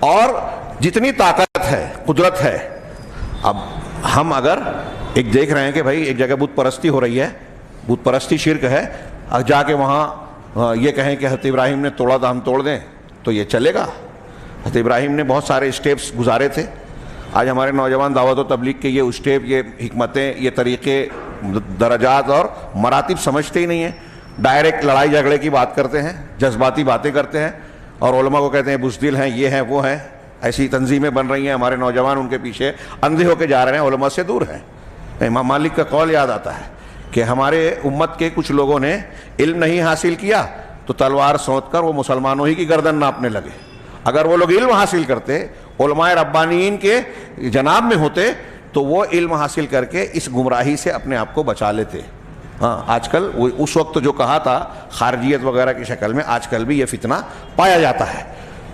اور جتنی طاقت ہے، قدرت ہے. اب ہم اگر ایک دیکھ رہے ہیں کہ بھائی ایک جگہ بت پرستی ہو رہی ہے، بت پرستی شرک ہے، جا کے وہاں یہ کہیں کہ حضرت ابراہیم نے توڑا تو ہم توڑ دیں، تو یہ چلے گا؟ حضرت ابراہیم نے بہت سارے اسٹیپس گزارے تھے. آج ہمارے نوجوان دعوت و تبلیغ کے یہ اسٹیپ، یہ حکمتیں، یہ طریقے، درجات اور مراتب سمجھتے ہی نہیں ہیں. ڈائریکٹ لڑائی جھگڑے کی بات کرتے ہیں، جذباتی باتیں کرتے ہیں، اور علماء کو کہتے ہیں بزدل ہیں، یہ ہیں وہ ہیں. ایسی تنظیمیں بن رہی ہیں، ہمارے نوجوان ان کے پیچھے اندھے ہو کے جا رہے ہیں، علماء سے دور ہیں. امام مالک کا قول یاد آتا ہے کہ ہمارے امت کے کچھ لوگوں نے علم نہیں حاصل کیا تو تلوار سونت کر وہ مسلمانوں ہی کی گردن ناپنے لگے. اگر وہ لوگ علم حاصل کرتے، علماء ربانیین کے جناب میں ہوتے، تو وہ علم حاصل کر کے اس گمراہی سے اپنے آپ کو بچا لیتے. ہاں، آج کل اس وقت جو کہا تھا خارجیت وغیرہ کی شکل میں، آج کل بھی یہ فتنہ پایا جاتا ہے.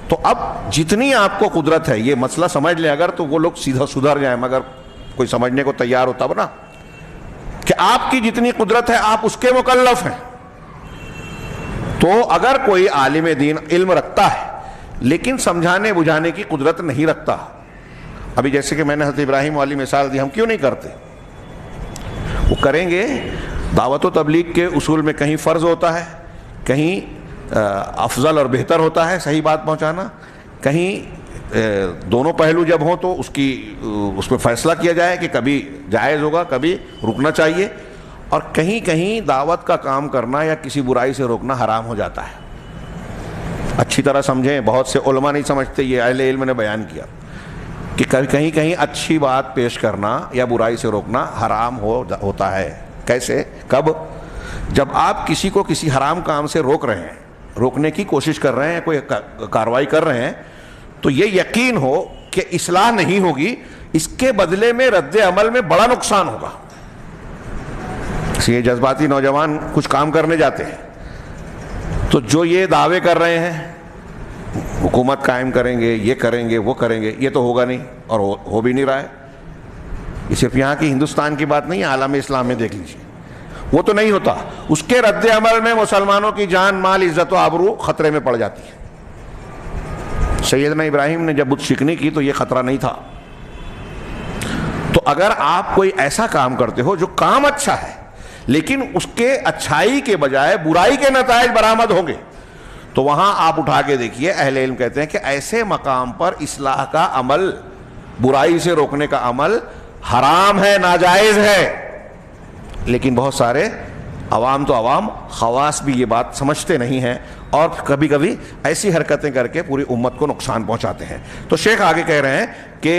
تو اب جتنی آپ کو قدرت ہے، یہ مسئلہ سمجھ لیں اگر، تو وہ لوگ سیدھا سدھر جائیں. مگر کوئی سمجھنے کو تیار ہو تب نا، کہ آپ کی جتنی قدرت ہے آپ اس کے مکلف ہیں. تو اگر کوئی عالم دین علم رکھتا ہے لیکن سمجھانے بجھانے کی قدرت نہیں رکھتا، ابھی جیسے کہ میں نے حضرت ابراہیم والی مثال دی، ہم کیوں نہیں کرتے؟ وہ کریں گے. دعوت و تبلیغ کے اصول میں کہیں فرض ہوتا ہے، کہیں افضل اور بہتر ہوتا ہے صحیح بات پہنچانا، کہیں دونوں پہلو جب ہوں تو اس میں فیصلہ کیا جائے کہ کبھی جائز ہوگا، کبھی رکنا چاہیے، اور کہیں کہیں دعوت کا کام کرنا یا کسی برائی سے روکنا حرام ہو جاتا ہے. اچھی طرح سمجھیں، بہت سے علماء نہیں سمجھتے، یہ اہل علم نے بیان کیا کہ کہیں کہیں اچھی بات پیش کرنا یا برائی سے روکنا حرام ہوتا ہے. کیسے؟ کب؟ جب آپ کسی کو کسی حرام کام سے روک رہے ہیں، روکنے کی کوشش کر رہے ہیں، کوئی کارروائی کر رہے ہیں، تو یہ یقین ہو کہ اصلاح نہیں ہوگی، اس کے بدلے میں رد عمل میں بڑا نقصان ہوگا. اس لیے جذباتی نوجوان کچھ کام کرنے جاتے ہیں تو جو یہ دعوے کر رہے ہیں حکومت قائم کریں گے، یہ کریں گے، وہ کریں گے، یہ تو ہوگا نہیں اور ہو بھی نہیں رہا ہے. یہ صرف یہاں کی ہندوستان کی بات نہیں ہے، عالم اسلام میں دیکھ لیجیے، وہ تو نہیں ہوتا. اس کے رد عمل میں مسلمانوں کی جان، مال، عزت و آبرو خطرے میں پڑ جاتی ہے. سیدنا ابراہیم نے جب بت شکنی کی تو یہ خطرہ نہیں تھا. تو اگر آپ کوئی ایسا کام کرتے ہو جو کام اچھا ہے لیکن اس کے اچھائی کے بجائے برائی کے نتائج برآمد ہوں گے، تو وہاں آپ اٹھا کے دیکھیے. اہل علم کہتے ہیں کہ ایسے مقام پر اصلاح کا عمل، برائی سے روکنے کا عمل حرام ہے، ناجائز ہے. لیکن بہت سارے عوام تو عوام، خواص بھی یہ بات سمجھتے نہیں ہیں اور کبھی کبھی ایسی حرکتیں کر کے پوری امت کو نقصان پہنچاتے ہیں. تو شیخ آگے کہہ رہے ہیں کہ